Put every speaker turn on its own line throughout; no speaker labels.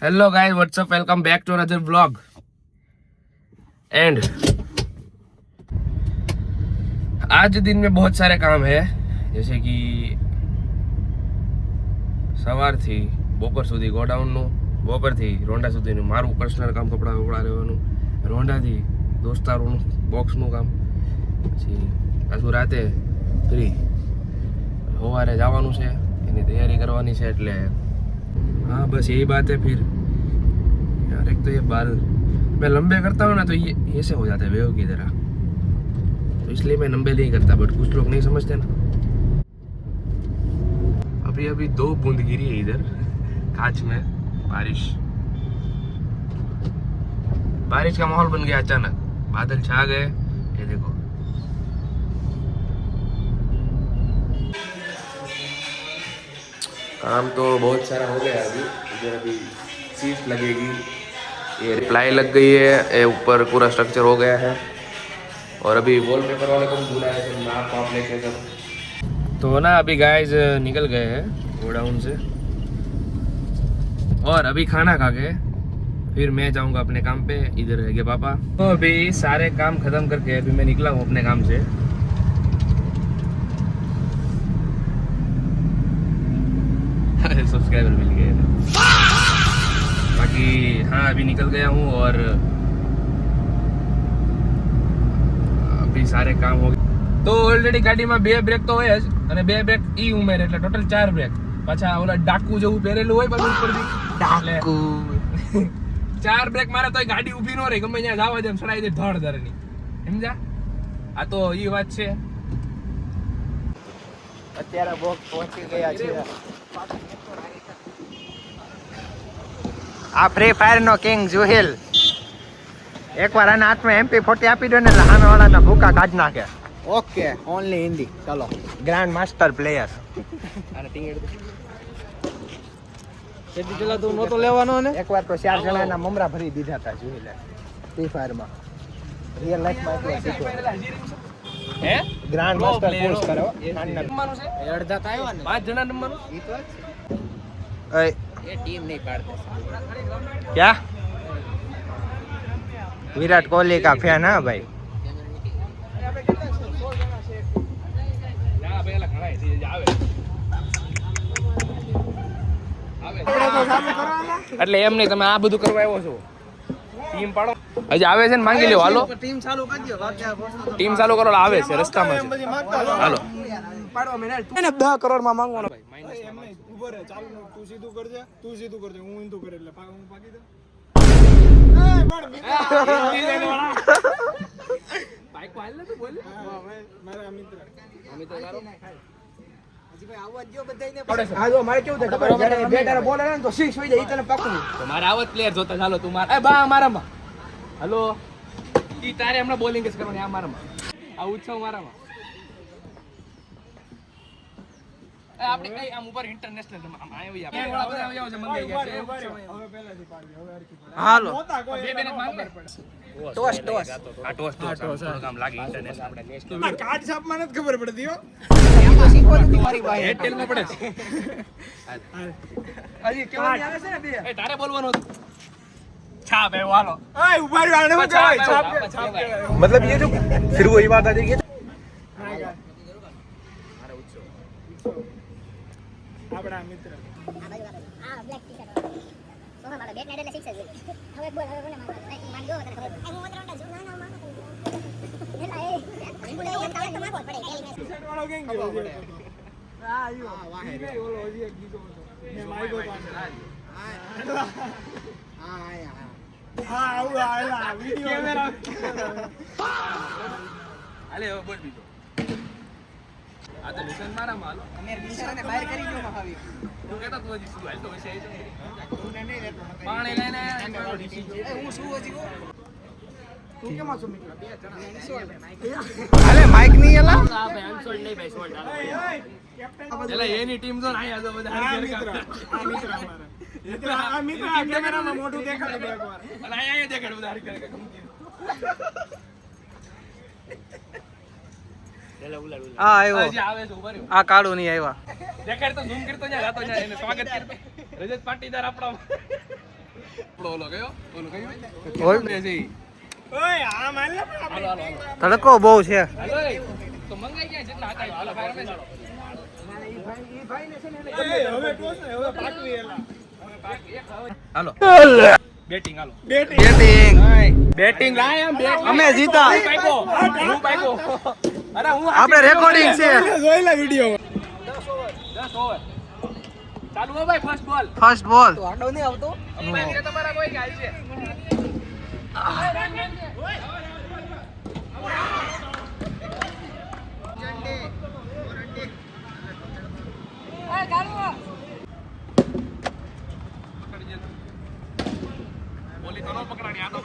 Hello guys, what's up, welcome back to another vlog. And आज दिन में बहुत सारे काम है, जैसे कि સવારથી બપોર સુધી ગોડાઉનનું, બપોરથી રોંડા સુધીનું મારું પર્સનલ કામ, કપડાં વપડા લેવાનું, રોંડાથી દોસ્તારોનું બોક્સનું કામ, પછી પાછું રાતે ફ્રી, સવારે જવાનું છે, એની તૈયારી કરવાની છે। એટલે हाँ बस यही बात है। फिर यार एक तो ये बाल मैं लंबे करता हूँ ना तो ये ऐसे हो जाते हैं वेव की तरह, तो इसलिए मैं लंबे नहीं करता। बट कुछ लोग नहीं समझते ना। अभी अभी 2 बूंद गिरी है इधर कांच में। बारिश का माहौल बन गया अचानक, बादल छा गए। ये देखो, काम तो बहुत सारा हो गया। अभी इधर अभी सीट लगेगी, ये प्लाई लग गई है, ये ऊपर पूरा स्ट्रक्चर हो गया है। और अभी वॉलपेपर वाले को भी बुलाया है, नाप वाप लेके सब। तो ना अभी गाइस निकल गए हैं गोडाउन से, और अभी खाना खा के फिर मैं जाऊंगा अपने काम पे। इधर रहेंगे पापा। तो अभी सारे काम खत्म करके अभी मैं निकला हूँ अपने काम से। सब्सक्राइबर मिल गए। बाकी हाँ अभी निकल गया हूँ, और अभी सारे काम हो गए। तो ऑलरेडी गाड़ी में 2 બ્રેક तो હોય જ, અને 2 બ્રેક ઈ ઉમેરે એટલે ટોટલ 4 બ્રેક। પાછા ઓલા ડાકુ જેવું પહેરેલું હોય પાછું ઉપરથી ડાકુ 4 બ્રેક મારે તોય ગાડી ઊભી ન રહે, ગમે ત્યાં જવા દે એમ સડાઈ દે ધડ ધરની, સમજ્યા? આ તો ઈ વાત છે।
અત્યારે બોક્સ પહોંચી ગયા છે। આ ફ્રી ફાયર નો કિંગ જુહિલ એકવાર આના હાથમાં MP40 આપી દો ને એટલે સામે વાળાના ભૂકા કાઢ નાખે। Okay, only Hindi. ચલો, ગ્રાન્ડ માસ્ટર પ્લેયર।
આને ટીંગેડ દે।
તેથી પેલા તું નહોતો લેવાનો ને? એકવાર તો 4 જણાના મમરા ભરી દીધા હતા જુહિલે ફ્રી ફાયર માં। રિયલ લાઈફ માં એટલે શીખો હે ગ્રાન્ડ માસ્ટર કોર્સ કરો।
નંબરનું છે અડધા તો આવ્યા ને, 5 જણા નંબરનું ઈ તો
એ
ટીમ નહીં પાડતે।
क्या विराट कोहली का फैन है भाई।
એટલે એમ નહીં, તમે આ બધું કરવા આવ્યો છો, ટીમ પાડો। હજી આવે છે ને, માંગી લ્યો। હાલો
ટીમ ચાલુ કરી દો,
ટીમ ચાલુ કરો, આવે છે રસ્તામાં છે। હાલો
પાડવા મેને
એને 10 કરોડ માં માંગવાનો ભાઈ। માઈનસ
એમ નહીં, ઉભો રહે, ચાલુ તું સીધું કરજે, હું ઊંધું કરે એટલે હું પાકી દઉં।
બાઈક કો હાલ ને તું બોલ।
મારા મિત્ર
તારો
હજી ભાઈ આવવા દો બધાયને। આ જો મારે કેવું થાય ખબર છે, જ્યારે બેટર બોલે ને તો 6 હોય જાય, ઈ તને પાકું।
તો મારે આવત પ્લેયર જોતા। ચાલો તું માર, એ બા મારામાં। હાલો ઈ તારે હમણાં બોલિંગ જ કરવાની, આ મારામાં, આ ઉત્સવ મારામાં। આપણે આમ ઉપર ઇન્ટરનેશનલ આમ આવી આપણે આવી આવશે મંગાઈ ગયા છે।
હવે પહેલાથી પાડી, હવે હરખી પાડી।
હાલો
મોટા કોઈ
બે બેને માંગે
ટોસ
આ ટોસ કામ લાગે ઇન્ટરનેશનલ આપણે નેશનલ
આ કાર્ડ છાપમાં નથી ખબર પડતી હો।
એમ તો શીખો નથી મારી ભાઈ।
એરટેલ માં પડે છે।
હજી કેવાની આવે છે ને બે।
એ તારે બોલવાનું હતું। છાપ એ વાલો
આય ઉભા રહ્યો, આને શું કહેવાય? છાપ કહેવાય।
मतलब ये जो फिर वही बात आ जाएगी।
આપણા મિત્ર
આ બ્લેક ટી-શર્ટ સોહા મારો બેટ નાઈટ એટલે 6 જ હવે બોલ, હવે કોને માન દો તને ખબર હું મતરંડા જો ના માનો એલા એ બોલે એમ તારે તો માગો પડે પેલી મેચ
ટી-શર્ટ વાળો કેમ ગયો? આ આયો વાહે રે, ઓલો હજી એક બીજો હતો મે માગ્યો તો હા આવું આલા વિડિયો કેમેરા
હાલે હવે બોલ બીજો। આ તો નિશાન મારામાં। હાલો
અમે બિચારાને બહાર કરી ગયો મહાવીર।
તું કહેતો તું હજી શું હાલ તો હશે
તું ને નહીં રહેતો
પાણી લઈને
એ હું શું હજી તું કેમાં છો મિત્ર? બે જણા
હાલે
માઈક નહીં એલા
આ ભાઈ અનસોલ્ડ નહીં ભાઈ સોલ્ડ એટલે એની ટીમ તો આયા તો બધા
આ મિત્ર અમારા મિત્ર આ કેમેરામાં મોઢું દેખાડે બે એકવાર
અને આયા દેખાડ બધા હરી કરે
આ આવ્યો,
હજી આવે છે ઉભા રહ્યો।
આ કાળું નહીં આવ્યા।
દેખાડ તો ઝૂમ કરતો જા, જાતો જા, એને સ્વાગત કર। રજત પાટીદાર આપણો
તડકો બહુ છે.
હાલો બેટિંગ હાલો
બેટિંગ અમે જીતા. આપણે રેકોર્ડિંગ છે.
ચાલુ હો ભાઈ ફર્સ્ટ બોલ
ફર્સ્ટ બોલ.
તમારા કોઈ ગાય છે બોલી તો ન પકડાણી આ તો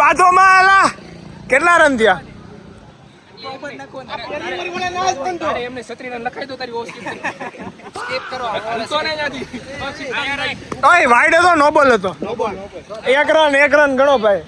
બાજુમાં આલા કેટલા રન થયા?
તારે એમને છત્રીને લખાઈ દો તારી ઓફ સ્કીપ કરો હલતો ને ત્યાંથી
ઓય વાઈડ હતો નો બોલ હતો. એક રન ગણો ભાઈ.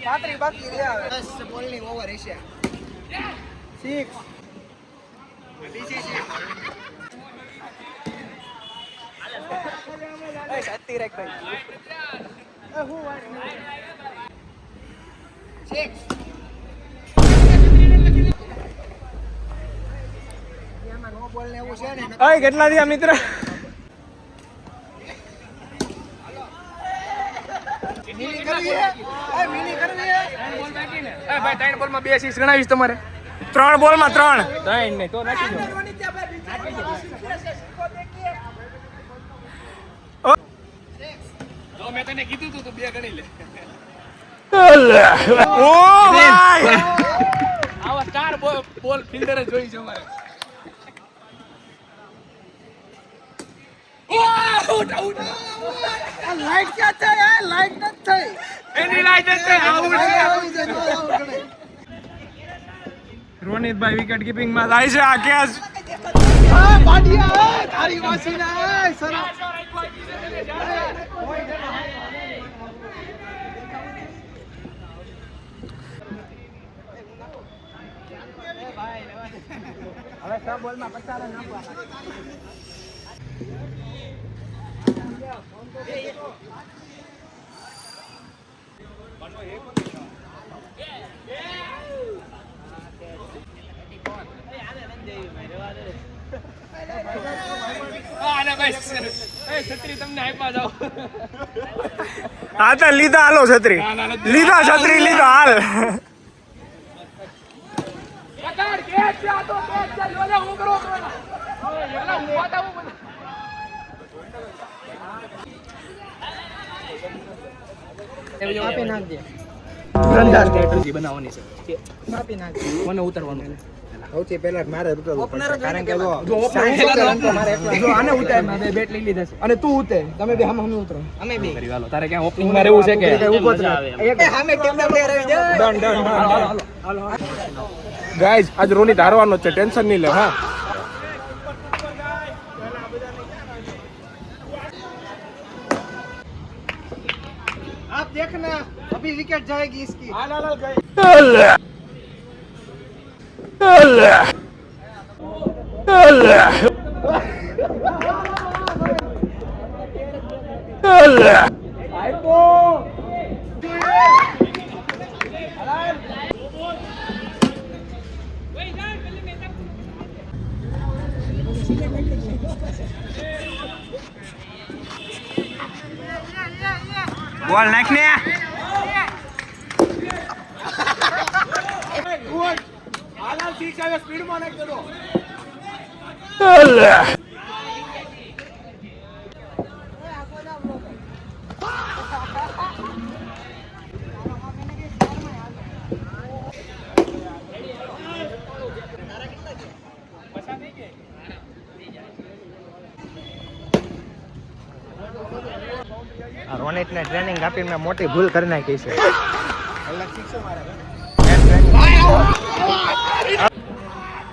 ઓય કેટલા થયા મિત્ર?
ભાઈ 3 બોલમાં 2 સિક્સ ગણાવીશ તમારે
3 બોલમાં 3.
3 ને તો નાખી દો મેં તને કીધું તું 2 ગણી લે.
ઓ ભાઈ
આવા સ્ટાર બોલ ફિલ્ડર જ જોઈ છે અમારે.
લાઈટ ક્યાં છે યાર? લાઈટ નથી થઈ.
એની લાઈટ છે આઉટ છે.
રોનિતભાઈ વિકેટ કીપિંગ માં થાય છે. આ કેચ
હા બાડિયા તારી વાસીના સરસ.
હવે 6 બોલમાં 50 રન આપવાના.
છત્રી તમને આપ્યા જાવ.
હા તો લીધા હાલો છત્રી. લીધા છત્રી લીધા હાલ.
આપી નાખજે.
બનાવવાની છે.
આપી નાખજે.
મને ઉતરવાનું છે.
સૌથી પહેલા મારે ઉતરવું પડશે કારણ કે
જો આને ઉતાર માં બે બેટ લઈ લીધા છે અને તું ઉતર. તમે બે સામે ઉતરો. અમે બે
કરી વાલો. તારે ક્યાં ઓપનિંગ માં રહેવું છે કે
એક સામે ટીમ ના પ્લેયર આવી જાય.
ડન.
ગાઈઝ આજ રોનિત હારવાનો છે. ટેન્શન નહીં લે. હા
आप देखना अभी विकेट जाएगी इसकी.
બોલ નાખ ને.
स्पीड में नाख दो.
રોનિતને ટ્રેનિંગ આપીને મોટી ભૂલ કરી નાખી છે. કલાક શીખશો મારા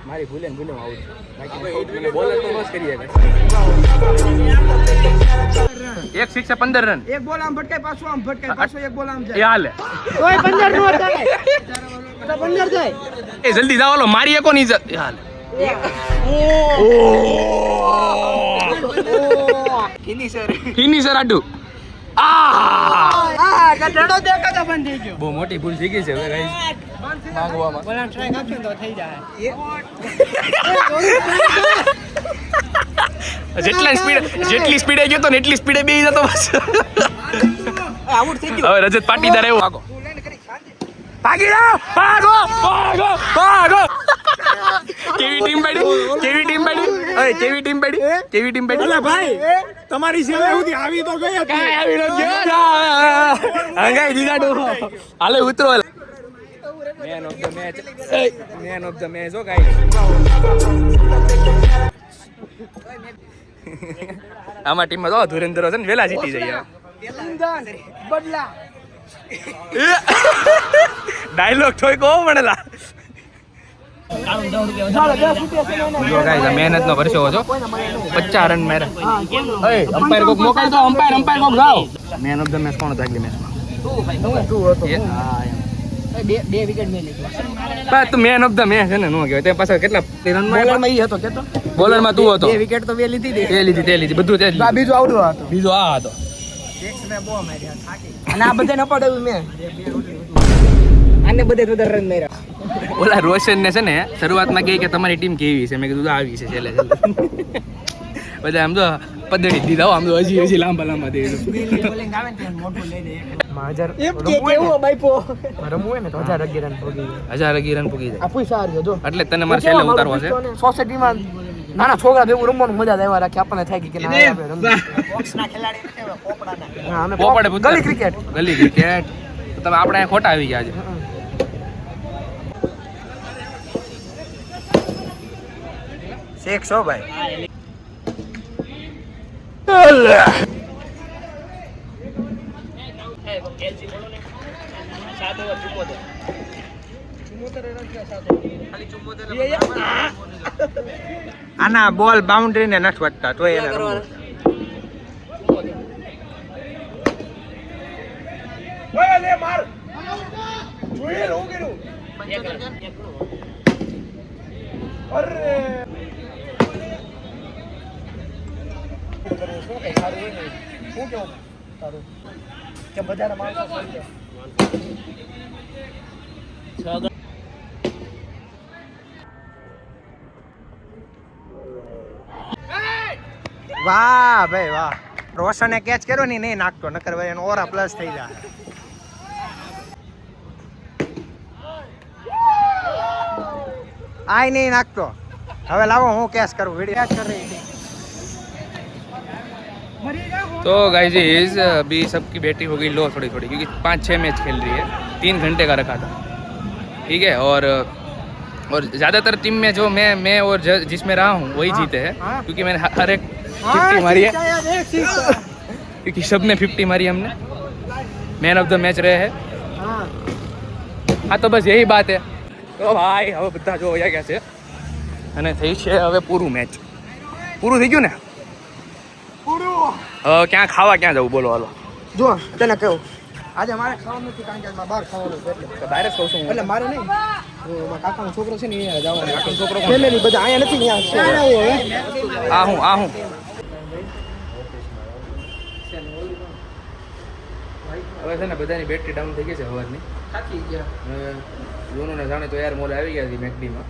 મારી ભૂલે ને ભૂલે આવું બાકી બોલર તો બસ કરીએ એક 6 15 રન
એક બોલ આમ ભટકાય પાછો આમ ભટકાય પાછો એક બોલ આમ
એ
જાય
હાલે
કોઈ 15 નો થાય તો 15 જાય
એ જલ્દી જાવ લો મારી એકો ની એ હાલે ફિનિશર આડુ
ગઢડો દેખાતો બંધ થઈ ગયો
બહુ મોટી ભૂલ થઈ ગઈ છે હવે ગાઈસ માંગવામાં
બોલા ટ્રાય આપશે તો થઈ જાય
જેટલી સ્પીડે ગયો તો ને એટલી સ્પીડે બેહી જતો બસ
આઉટ થઈ ગયો
હવે રજત પાટીદાર આવ્યો ભાગો ભાગી જાઓ ભાગો ભાગો ભાગો કેવી ટીમ પડી કેવી ટીમ પડી ઓય કેવી ટીમ પડી કેવી ટીમ પડી
અલા ભાઈ તમારી સેવા સુધી આવી તો ગઈ
કાઈ આવી ન ગયો હંગાઈ દીધા ડો હાલે ઉતરો મેન ઓફ ધ મેચ હો ગાઈસ આમાં ટીમમાં તો ધુરેન્દ્ર છે ને વેલા જીતી જાય
બદલા
ડાયલોગ થોય કહો મળેલા જો ગાઈસ આ મહેનત નો પરસો છો 50 રન માર્યા ઓય અમ્પાયર કોક મોકલ દો અમ્પાયર કોક જાઓ મેન ઓફ ધ મેચ કોણ હતો આગલી મેચમાં
બે વિકેટ મેં લીધો
બસ તું મેન ઓફ ધ મેચ છે ને નો કહેવાય તે પાછળ કેટલા રન
બોલર માં ઈ હતો કેતો
બોલર માં તું હતો
બે વિકેટ તો બે લીધી દે
તે લીધી બધું તે જ લીધું.
બીજું આવડો હતો
બીજો આ હતો
સિક્સ મે બો માર્યા થાકી અને આ બધે ન પડાવ્યું મેં આને બધે તો રન માર્યા
ઓલા રોશન ને છે ને શરૂઆતમાં કહે કે તમારી ટીમ કેવી છે મેં કીધું તો આવી છે છેલ્લે બધા આમ તો પદડી દીધા આમ તો હજી લાંબા દે
બોલિંગ આવે ને ત્યાં મોટું લઈ દે માજર એમ કે કેવો બાઈપો રમવું ને તો 1011 રન પૂગી જાય
1011 રન પૂગી જાય
આ પૂછ સારી જો
એટલે તને મારે છેલ્લે ઉતારવા છે
સોસાયટીમાં નાના છોકરા ભેગું રમવાનું મજા જ આવ્યા રાખે આપણને થાય કે ના આપણે રમવું બોક્સના ખેલાડી નથી હવે પોપડાના હા અમે
પોપડે
ગલી ક્રિકેટ
ગલી ક્રિકેટ તો તમે આપણે અહીંયા ખોટા આવી ગયા છે
શેખ છો ભાઈ આના બોલ બાઉન્ડ્રી ને નથી વધતા તો એને રમવું. વાહ ભાઈ વાહ રોશને કેચ કર્યો ને નહીં નાખતો નકર ભાઈ એનો ઓરા પ્લસ થઈ જાય આય નહીં નાખતો હવે લાવો હું કેચ કરું વિડીયો કેચ કરી
तो गाइस अभी सबकी बैटिंग हो गई लो थोड़ी थोड़ी क्योंकि 5-6 मैच खेल रही है 3 घंटे का रखा था ठीक है और ज़्यादातर टीम में जो मैं और जिसमें रहा हूँ वही जीते हैं क्योंकि मैंने हर एक 50 मारी है क्योंकि सब ने 50 मारी हमने मैन ऑफ द मैच रहे हैं हाँ तो बस यही बात है तो भाई હવે બધા જો વયા ગયા છે અને થઈ છે હવે પૂરું મેચ પૂરું થઈ ગયું ને ક્યાં ખાવા ક્યાં જવું બોલો હાલો
જો તને કહું આજે મારે ખાવાનું નથી કારણ કે આજે બહાર ખાવાનું છે એટલે
બહાર જ કહું છું
એટલે મારે નહીં મારા કાકાનો છોકરો છે ને અહીંયા જવાનું
કાકાનો છોકરો કોણ?
ફેમિલી બધા અહીંયા નથી અહીંયા
આ હું હવે છે ને બધાની બેટરી ડાઉન થઈ ગઈ છે હવારની
થાકી ગયા
જોનું ને જાણે તો યાર મોલ આવી ગયા હતી મેકડીમાં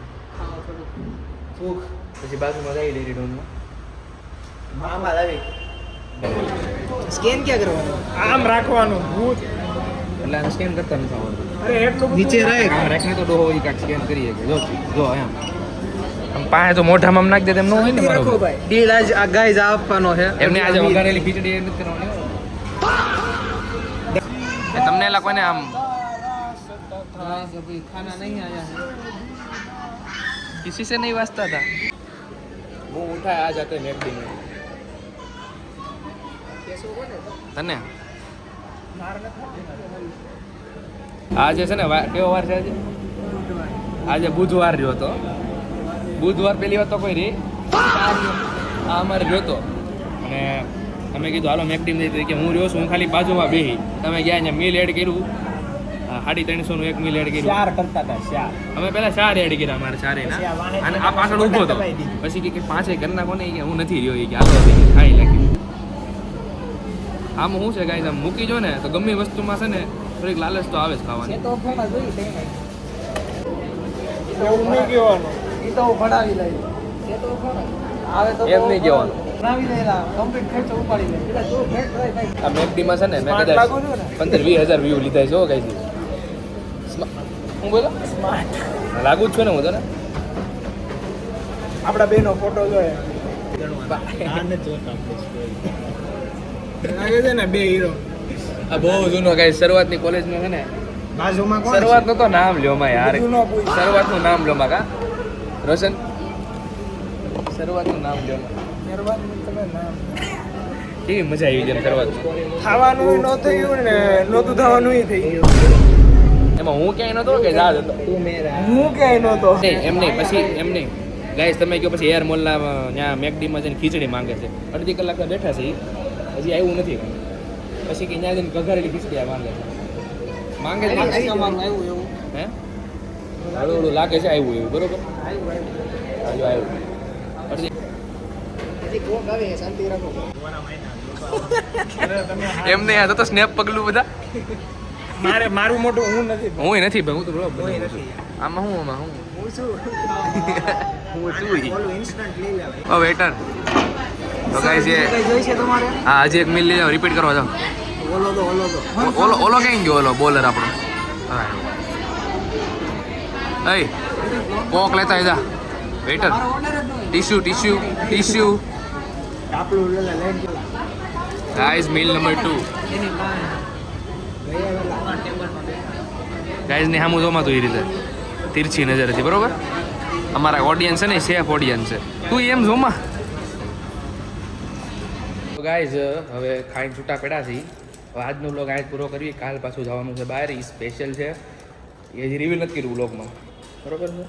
ભૂખ
પછી બાજુમાં જઈ ડેરી ડાઉનમાં
આમાં આવી સ્કેન ક્યાં કરવાનું આમ રાખવાનું ભૂત
એટલે આને સ્કેન કરતા નથી આવડતું
અરે એટલું નીચે રહે
આમ રાખને તો ડોહો કાંઈક સ્કેન કરીએ કે જો એમ આમ પાસે તો મોઢામાં આમ નાખી દે તેમ ન હોય ને
રાખો
બરોબર
ભાઈ ડીલ આજ આ ગાઈઝ આપવાનો છે
એમને આજે વઘારેલી ખીચડી એ નથી કરવાની તમને એલા કોઈને આમ
अभी खाना नहीं आया है
किसी से नहीं वास्ता था वो उठा आ जाते मैकडी में तने આજે છે ને કેવો વાર છે આજે? આજે બુધવાર રહ્યો હતો. બુધવાર પહેલી વાત તો કોઈ રહી આ અમારે રહ્યો હતો અને અમે કીધું હાલો મેકડીમ જઈ કે હું રહ્યો છું, હું ખાલી બાજુમાં બેહી. તમે ગયા અહીંયા મિલ એડ કર્યું 350 નું એક મિલ એડ કર્યું.
4 કરતા હતા 4.
અમે પહેલા 4 એડ કર્યા અમારે 4 અને આ પાછળ ઊભો હતો. પછી કે 5 કરી નાખો ને કે હું નથી રહ્યો એ કે હાલો ખાઈ નાખ્યું. આમાં શું છે ગાઈસ, આમ મૂકી જો ને તો ગમે વસ્તુમાં છે ને થોડીક લાલચ તો આવે જ ખાવાની.
તો ફોનમાં જોઈ તઈ નહીં.
એવું નહીં કહેવાનું.
ઈ તો ભણાવી લઈ. એ તો ભણાવી. આવે તો
એમ નહીં કહેવાનું.
ભણાવી લેલા કમ્પ્લીટ ખર્ચો ઉપાડી લે. એટલે તું ભેટ રહે ભાઈ.
આ મેકડીમાં છે ને મેં
Smart
કદાચ
લાગુ છું ને?
15-20 હજાર વ્યૂ લીધા છે હો ગાઈસ. હું બોલો
સ્માર્ટ.
લાગુ જ છું ને હું તો ને.
આપણા બેનો ફોટો જોઈએ. આને જોતા લાગે છે ને બે હીરો.
આ બહુ જૂનો ગાઈસ, શરૂઆતની કોલેજમાં છે ને
બાજુમાં કોણ?
શરૂઆતનું તો નામ લ્યો માં યાર.
જૂનો પૂછ.
શરૂઆતનું નામ લ્યો માં કા રોશન, શરૂઆતનું નામ લ્યો માં.
મહેરબાની તમે નામ.
કેવી મજા આવી છે શરૂઆતમાં.
ખાવાનું ન થયું ને નહોતું થવાનું થઈ ગયું.
એમાં હું ક્યાંય નતો કે જા હતો
હું ક્યાંય નહોતો.
નહીં એમ નહીં, પછી એમ નહીં ગાઈસ તમે કહો પછી એર મોલના ત્યાં મેકડીમાં જઈને ખીચડી માંગે છે. અડધી કલાક બેઠા છે ઈ. હજી આવ્યું નથી. પછી કે ત્યાં જઈને ઘઘારેલી ખીચડી માંગે છે. માંગે જ નહીં.
તમારું આવ્યું એવું.
હે હળું હળું લાગે છે આવ્યું એવું બરોબર.
આવ્યું.
હજુ આવ્યું અડધી
હજી કોક આવે શાંતિ રાખો.
એમ નહીં આ તો સ્નેપ પગલું બધા.
મારું મોટું હું નથી.
હું નથી ભાઈ, હું તો બરોબર
હું
છું.
નથી.
આમાં હું હું
હું શું?
હું શું
ઓલું ઇન્સ્ટન્ટ લઈ લેવાય.
ઓ વેટર તો ગાઈસ એ
કઈ જોઈશે તમારે?
હા હજી એક મિલ લઈ જાઓ, રિપીટ કરવા જાઓ.
ઓલો તો
ઓલો ક્યાં ગયો ઓલો બોલર આપણો? હા એ કોક લેતા જા વેટર.
મારો ઓર્ડર જ નહીં.
ટીશ્યુ
આપણું લેલા લઈને ગયેલા.
ગાઈસ મિલ નંબર 2
એની પાસે
ગાઈસ ને સામું જોમાં તો એ રીતે તિરછી નજર હતી બરોબર. અમારા ઓડિયન્સ છે ને સેફ ઓડિયન્સ છે. તું એમ જોમાં. તો ગાઈસ હવે ખાઈને છૂટા પડ્યા છીએ. હવે આજનો બ્લોગ આજ પૂરો કરીએ. કાલ પાછું જવાનું છે બહાર. એ સ્પેશિયલ છે, એ હજી રિવીલ નથી કર્યું બ્લોગમાં બરોબર છે.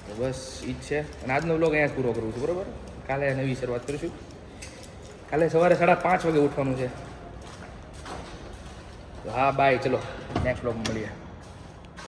તો બસ ઈ જ છે. અને આજનો બ્લોગ અહીંયા જ પૂરો કરવું છે બરોબર. કાલે નવી શરૂઆત કરીશું. કાલે સવારે 5:30 વાગે ઉઠવાનું છે. હા બાય, ચલો નેક્સ્ટ બ્લોગમાં મળીએ.